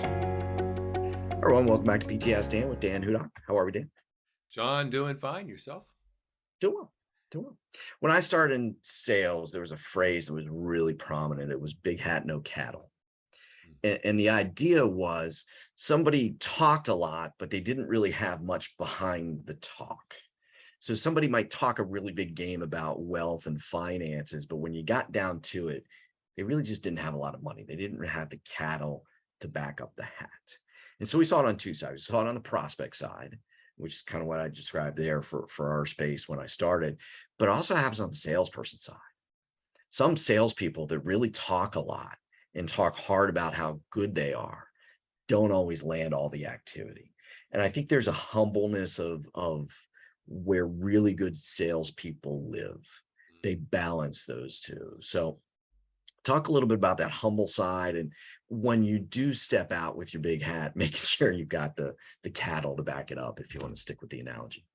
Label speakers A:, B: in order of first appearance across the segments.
A: Everyone, welcome back to PTS Dan with Dan Hudock. How are we, Dan?
B: John, doing fine. Yourself?
A: Doing well. Doing well. When I started in sales, there was a phrase that was really prominent. It was big hat, no cattle.
B: Mm.
A: And the idea was somebody talked a lot, but they didn't really have much behind the talk. So somebody might talk a really big game about wealth and finances, but when you got down to it, they really just didn't have a lot of money. They didn't have the cattle to back up the hat. And so we saw it on two sides. We saw it on the prospect side, which is kind of what I described there for our space when I started, but it also happens on the salesperson side. Some salespeople that really talk a lot and talk hard about how good they are don't always land all the activity. And I think there's a humbleness of where really good salespeople live. They balance those two. So talk a little bit about that humble side, and when you do step out with your big hat, making sure you've got the cattle to back it up, if you want to stick with the analogy.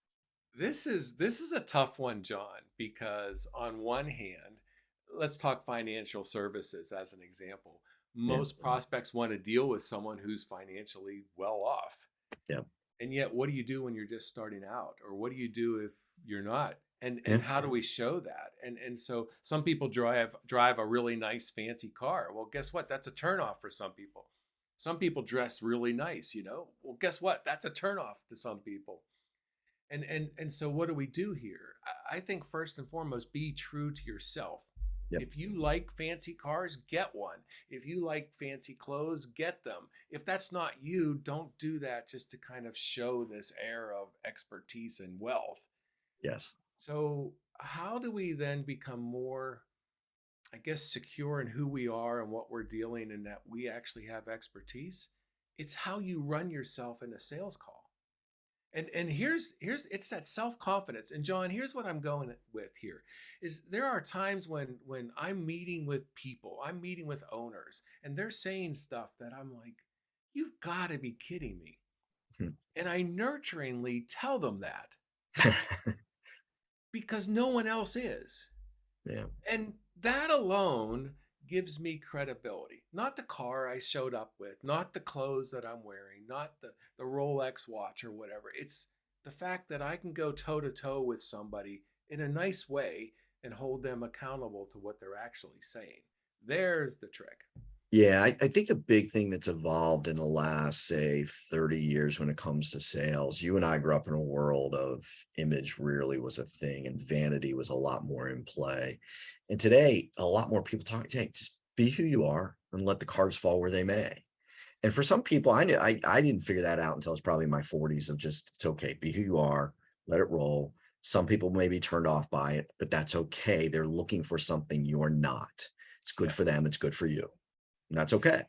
B: This is a tough one, John, because on one hand, let's talk financial services as an example.
A: Yeah,
B: Most prospects want to deal with someone who's financially well off.
A: yeah,
B: And yet, what do you do when you're just starting out? Or what do you do if you're not? And
A: yeah.
B: how do we show that? And so some people drive a really nice fancy car. Well, guess what? That's a turnoff for some people. Some people dress really nice. Well, guess what? That's a turnoff to some people. And so what do we do here? I think first and foremost, be true to yourself.
A: Yep.
B: If you like fancy cars, get one. If you like fancy clothes, get them. If that's not you, don't do that just to kind of show this air of expertise and wealth.
A: Yes.
B: So how do we then become more, I guess, secure in who we are and what we're dealing and that we actually have expertise? It's how you run yourself in a sales call. And here's it's that self-confidence. And John, here's what I'm going with here is there are times when I'm meeting with people, I'm meeting with owners, and they're saying stuff that I'm like, you've got to be kidding me.
A: Hmm.
B: And I nurturingly tell them that because no one else is.
A: Yeah.
B: And that alone gives me credibility. Not the car I showed up with, not the clothes that I'm wearing, not the Rolex watch or whatever. It's the fact that I can go toe to toe with somebody in a nice way and hold them accountable to what they're actually saying. There's the trick.
A: Yeah, I think the big thing that's evolved in the last, say, 30 years when it comes to sales, you and I grew up in a world of image really was a thing and vanity was a lot more in play. And today, a lot more people talk, hey, just be who you are and let the cards fall where they may. And for some people, I didn't figure that out until it's probably in my 40s of just it's okay, be who you are, let it roll. Some people may be turned off by it, but that's okay. They're looking for something you're not. It's good
B: Yeah.
A: for them, it's good for you. And that's okay.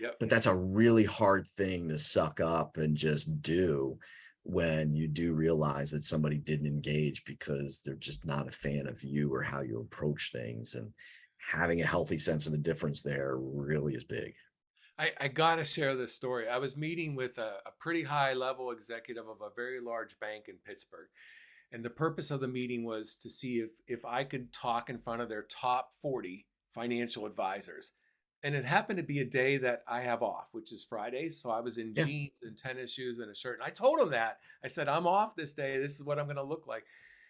B: Yep.
A: But that's a really hard thing to suck up and just do when you do realize that somebody didn't engage because they're just not a fan of you or how you approach things. And having a healthy sense of a difference there really is big.
B: I got to share this story. I was meeting with a pretty high level executive of a very large bank in Pittsburgh. And the purpose of the meeting was to see if I could talk in front of their top 40 financial advisors. And it happened to be a day that I have off, which is Fridays. So I was in
A: Yeah,
B: jeans and tennis shoes and a shirt. And I told them that. I said, I'm off this day. This is what I'm going to look like.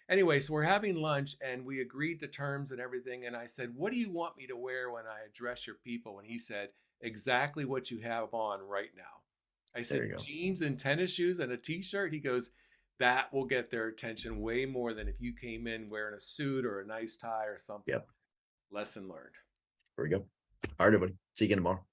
B: Anyway, so we're having lunch and we agreed to terms and everything. And I said, what do you want me to wear when I address your people? And he said, exactly what you have on right now. I
A: there you
B: said,
A: go.
B: jeans and tennis shoes and a t shirt. He goes, that will get their attention way more than if you came in wearing a suit or a nice tie or something.
A: Yep,
B: Lesson learned.
A: there we go. All right, everybody. See you again tomorrow.